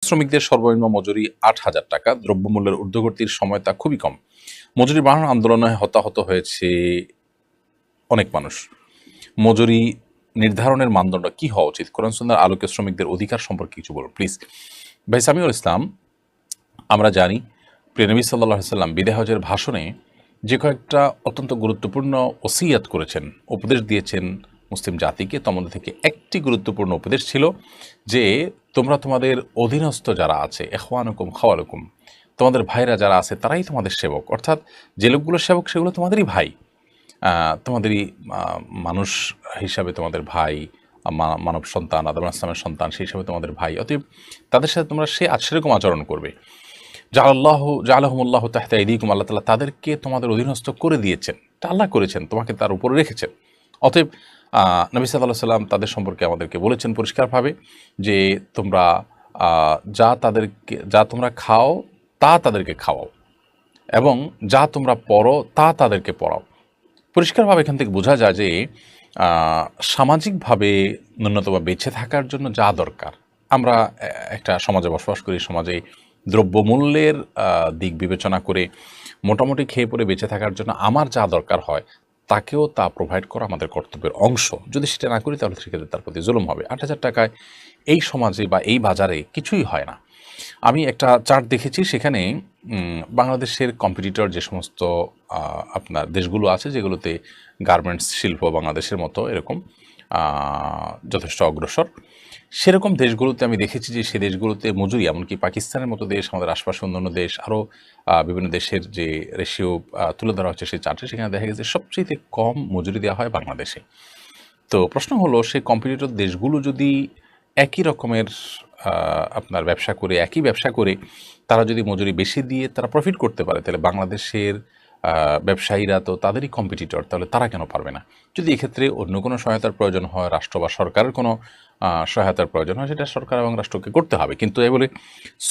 শ্রমিকদের সর্বনিম্ন মজুরি ৮,০০০ টাকা। দ্রব্যমূল্যের ঊর্ধ্বগতির সময় তা খুবই কম। মজুরি বাড়ানোর আন্দোলনে হতাহত হয়েছে অনেক মানুষ। মজুরি নির্ধারণের মানদণ্ড কি হওয়া উচিত? কোরআন সুন্নাহর আলোকে শ্রমিকদের অধিকার সম্পর্কে কিছু বলুন প্লিজ। ভাই সামিউল ইসলাম, আমরা জানি প্রিয় নবী সাল্লাল্লাহু আলাইহি ওয়াসাল্লাম বিদায় হজের ভাষণে যে কয়েকটা অত্যন্ত গুরুত্বপূর্ণ ওসিয়াত করেছেন, উপদেশ দিয়েছেন মুসলিম জাতিকে, তার মধ্যে থেকে একটি গুরুত্বপূর্ণ উপদেশ ছিল যে তোমরা তোমাদের অধীনস্থ যারা আছে, ইখওয়ানুকুম খাওয়ালুকুম, তোমাদের ভাইরা যারা আছে তারাই তোমাদের সেবক। অর্থাৎ যে লোকগুলো সেবক সেগুলো তোমাদেরই ভাই, তোমাদেরই মানুষ হিসাবে তোমাদের ভাই, মানব সন্তান, আদম আলাইহিস সালামের সন্তান, সেই হিসাবে তোমাদের ভাই। অতএব তাদের সাথে তোমরা সেরকম আচরণ করবে। জাআলাহুমুল্লাহু তাহতা আইদিকুম, আল্লাহ তাআলা তাদেরকে তোমাদের অধীনস্থ করে দিয়েছেন, এটা আল্লাহ করেছেন, তোমাকে তার উপরে রেখেছেন। অতএব নবী সাল্লাল্লাহু আলাইহি ওয়াসাল্লাম তাদের সম্পর্কে আমাদেরকে বলেছেন পরিষ্কারভাবে যে তোমরা যা তোমরা খাও তা তাদেরকে খাওয়াও, এবং যা তোমরা পড়ো তা তাদেরকে পড়াও। পরিষ্কারভাবে এখান থেকে বোঝা যায় যে সামাজিকভাবে ন্যূনতম বেঁচে থাকার জন্য যা দরকার, আমরা একটা সমাজে বসবাস করি, সমাজে দ্রব্যমূল্যের দিক বিবেচনা করে মোটামুটি খেয়ে পরে বেঁচে থাকার জন্য আমার যা দরকার হয় তাকেও তা প্রোভাইড করা আমাদের কর্তব্যের অংশ। যদি সেটা না করি তাহলে সেক্ষেত্রে তার প্রতি জুলুম হবে। ৮,০০০ টাকায় এই সমাজে বা এই বাজারে কিছুই হয় না। আমি একটা চার্ট দেখেছি, সেখানে বাংলাদেশের কম্পিটিটর যে সমস্ত আপনার দেশগুলো আছে যেগুলোতে গার্মেন্টস শিল্প বাংলাদেশের মতো এরকম যথেষ্ট অগ্রসর, সেরকম দেশগুলোতে আমি দেখেছি যে সে দেশগুলোতে মজুরি, এমনকি পাকিস্তানের মতো দেশ, আমাদের আশপাশে অন্যান্য দেশ, আরও বিভিন্ন দেশের যে রেশিও তুলে ধরা হচ্ছে সেই চার্টে, সেখানে দেখা গেছে সবচেয়ে কম মজুরি দেওয়া হয় বাংলাদেশে। তো প্রশ্ন হলো, সেই কম্পিটিটর দেশগুলো যদি একই রকমের আপনার ব্যবসা করে, একই ব্যবসা করে তারা যদি মজুরি বেশি দিয়ে তারা প্রফিট করতে পারে, তাহলে বাংলাদেশের ব্যবসায়ীরা তো তাদেরই কম্পিটিটর, তাহলে তারা কেন পারবে না? যদি এক্ষেত্রে অন্য কোনো সহায়তার প্রয়োজন হয়, রাষ্ট্র বা সরকারের কোনো সহায়তার প্রয়োজন হয়, সেটা সরকার এবং রাষ্ট্রকে করতে হবে। কিন্তু এই বলে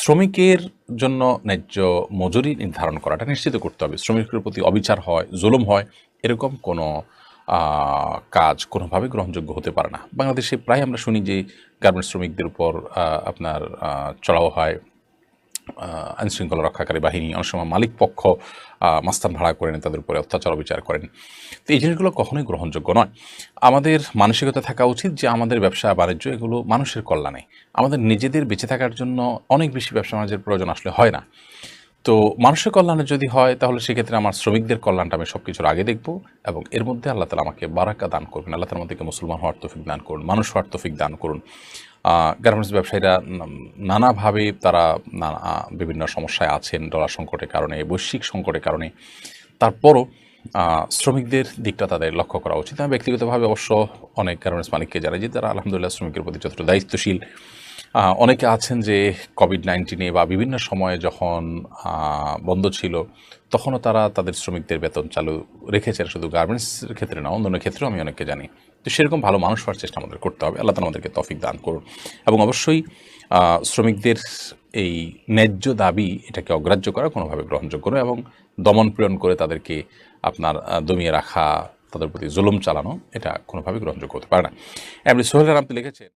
শ্রমিকের জন্য ন্যায্য মজুরি নির্ধারণ করাটা নিশ্চিত করতে হবে। শ্রমিকের প্রতি অবিচার হয়, জুলুম হয়, এরকম কোনো কাজ কোনোভাবে গ্রহণযোগ্য হতে পারে না। বাংলাদেশে প্রায় আমরা শুনি যে গার্মেন্টস শ্রমিকদের উপর আপনার চড়াও হয় আইনশৃঙ্খলা রক্ষাকারী বাহিনী, অনেক সময় মালিক পক্ষ মাস্তান ভাড়া করে নেন, তাদের উপরে অত্যাচার অবিচার করেন। তো এই জিনিসগুলো কখনোই গ্রহণযোগ্য নয়। আমাদের মানসিকতা থাকা উচিত যে আমাদের ব্যবসা বাণিজ্য এগুলো মানুষের কল্যাণে, আমাদের নিজেদের বেঁচে থাকার জন্য অনেক বেশি ব্যবসা বাণিজ্যের প্রয়োজন আসলে হয় না। তো মানুষের কল্যাণে যদি হয় তাহলে সেক্ষেত্রে আমার শ্রমিকদের কল্যাণটা আমি সব কিছুর আগে দেখব, এবং এর মধ্যে আল্লাহ তাআলা আমাকে বারাকা দান করবেন, আল্লাহ তাআলা আমাদেরকে মুসলমান হওয়ার তৌফিক দান করুন, মানুষ হওয়ার তৌফিক দান করুন। গার্মেন্টস ব্যবসায়ীরা নানাভাবে তারা বিভিন্ন সমস্যায় আছেন, ডলার সংকটের কারণে, বৈশ্বিক সংকটের কারণে। তারপরও শ্রমিকদের দিকটা তাদের লক্ষ্য করা উচিত। আমি ব্যক্তিগতভাবে অবশ্য অনেক গার্মেন্টস মালিককে জানাই যে তারা আলহামদুলিল্লাহ শ্রমিকের প্রতি যথেষ্ট দায়িত্বশীল। অনেকে আছেন যে কোভিড-19 বা বিভিন্ন সময়ে যখন বন্ধ ছিল তখনও তারা তাদের শ্রমিকদের বেতন চালু রেখেছেন, শুধু গার্মেন্টসের ক্ষেত্রে না, অন্যান্য ক্ষেত্রেও আমি অনেককে জানি। তো সেরকম ভালো মানুষ হওয়ার চেষ্টা আমাদের করতে হবে। আল্লাহ তাআলা আমাদেরকে তৌফিক দান করুন, এবং অবশ্যই শ্রমিকদের এই ন্যায্য দাবি এটাকে অগ্রাহ্য করা কোনোভাবে গ্রহণযোগ্য নয়, এবং দমন পীড়ন করে তাদেরকে আপনার দমিয়ে রাখা, তাদের প্রতি জুলুম চালানো, এটা কোনোভাবে গ্রহণযোগ্য হতে পারে না। এমনি সোহেল রানা আপনি লিখেছেন।